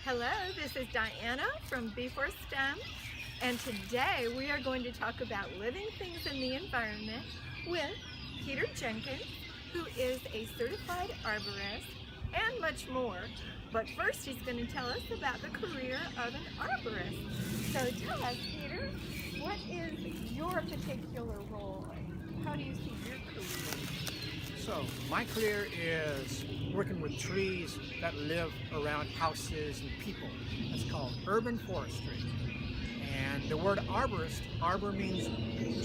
Hello, this is Diana from Be4STEM, and today we are going to talk about living things in the environment with Peter Jenkins, who is a certified arborist, and much more. But first he's going to tell us about the career of an arborist. So tell us, Peter, what is your particular role? How do you see your career? So my career is working with trees that live around houses and people. That's called urban forestry. And the word arborist, arbor means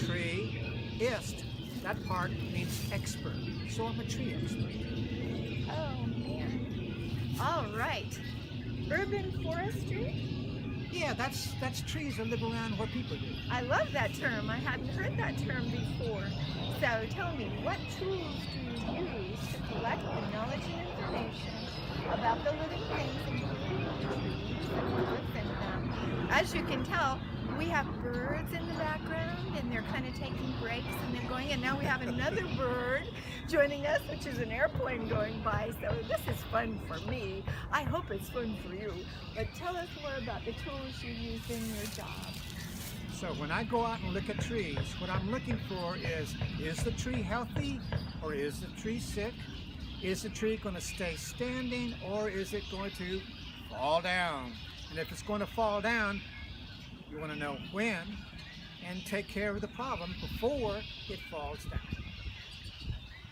tree, ist, that part means expert. So I'm a tree expert. Oh man. All right. Urban forestry? Yeah, that's trees that live around where people do. I love that term. I hadn't heard that term before. So tell me, what tools do you use to collect the knowledge and information about the living things, including trees and what lives in them? As you can tell, we have birds in the background and they're kind of taking breaks and they're going, and now we have another bird joining us, which is an airplane going by. So this is fun for me. I hope it's fun for you. But tell us more about the tools you use in your job. So when I go out and look at trees, what I'm looking for is the tree healthy or is the tree sick? Is the tree going to stay standing or is it going to fall down? And if it's going to fall down, you want to know when and take care of the problem before it falls down.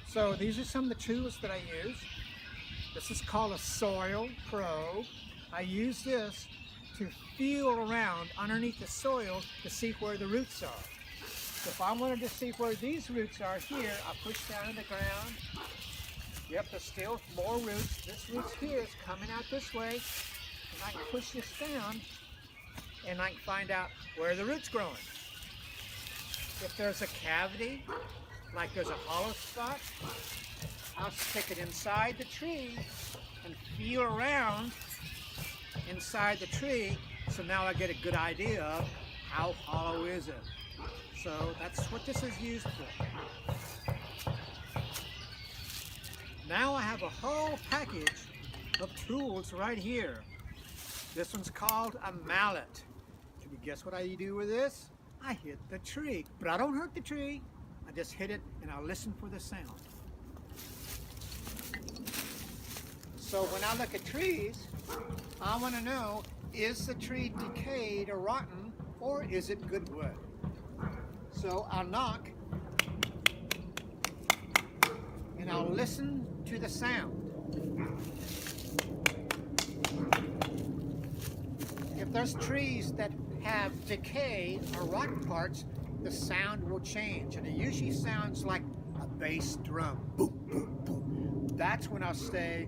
So these are some of the tools that I use. This is called a soil probe. I use this to feel around underneath the soil to see where the roots are. So if I wanted to see where these roots are here, I push down in the ground. Yep, there's still more roots. This root here is coming out this way. And I can push this down and I can find out where the root's growing. If there's a cavity, like there's a hollow spot, I'll stick it inside the tree and feel around inside the tree, so now I get a good idea of how hollow is it. So that's what this is used for. Now I have a whole package of tools right here. This one's called a mallet. Can you guess what I do with this? I hit the tree, but I don't hurt the tree. I just hit it and I listen for the sound. So when I look at trees, I want to know, is the tree decayed or rotten, or is it good wood? So I'll knock, and I'll listen to the sound. If there's trees that have decayed or rotten parts, the sound will change, and it usually sounds like a bass drum. Boom, boom, boom. That's when I'll say,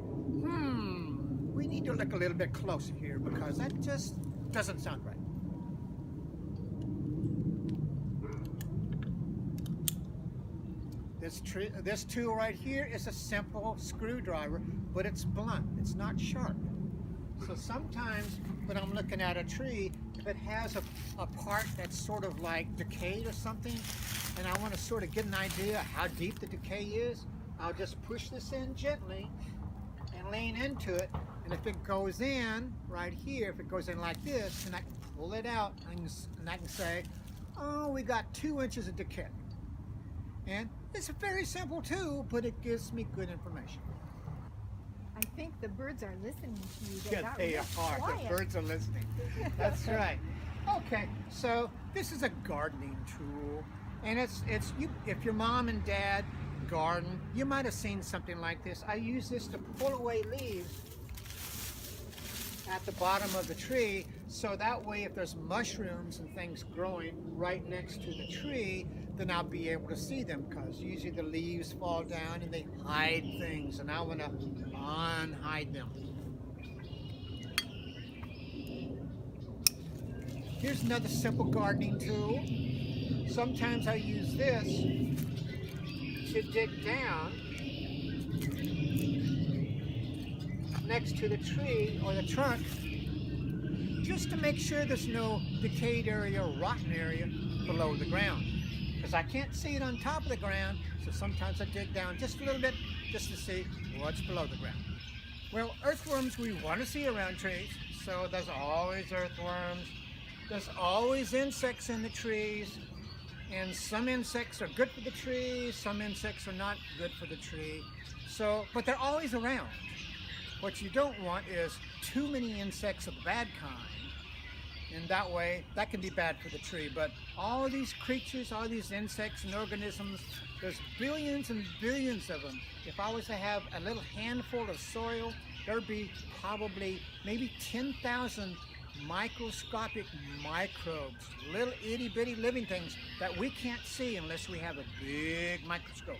we need to look a little bit closer here because that just doesn't sound right. This tool right here is a simple screwdriver, but it's blunt, it's not sharp. So sometimes when I'm looking at a tree, if it has a part that's sort of like decayed or something, and I want to sort of get an idea how deep the decay is, I'll just push this in gently and lean into it. And if it goes in right here, if it goes in like this, then I can pull it out and I can say, oh, we got 2 inches of decay. And it's a very simple tool, but it gives me good information. I think the birds are listening to you. Yeah, they are. Quiet. The birds are listening. That's right. Okay, so this is a gardening tool, and it's you. If your mom and dad garden, you might have seen something like this. I use this to pull away leaves at the bottom of the tree, so that way if there's mushrooms and things growing right next to the tree, then I'll be able to see them, because usually the leaves fall down and they hide things, and I want to unhide them. Here's another simple gardening tool. Sometimes I use this to dig down next to the tree or the trunk, just to make sure there's no decayed area or rotten area below the ground, because I can't see it on top of the ground. So sometimes I dig down just a little bit just to see what's below the ground. Well, earthworms we want to see around trees, So there's always earthworms. There's always insects in the trees. And some insects are good for the tree, some insects are not good for the tree. So, but they're always around. What you don't want is too many insects of the bad kind. And that way, that can be bad for the tree. But all of these creatures, all these insects and organisms, there's billions and billions of them. If I was to have a little handful of soil, there'd be probably maybe 10,000 microscopic microbes, little itty-bitty living things that we can't see unless we have a big microscope.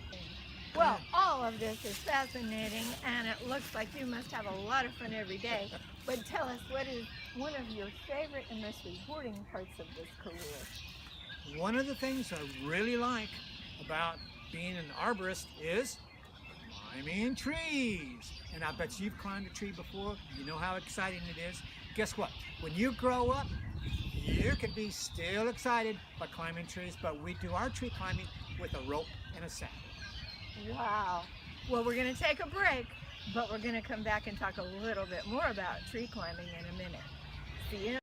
Well, all of this is fascinating, and it looks like you must have a lot of fun every day. But tell us, what is one of your favorite and most rewarding parts of this career? One of the things I really like about being an arborist is climbing trees. And I bet you've climbed a tree before. You know how exciting it is. Guess what? When you grow up, you can be still excited by climbing trees, but we do our tree climbing with a rope and a saddle. Wow. Well, we're going to take a break, but we're going to come back and talk a little bit more about tree climbing in a minute. See you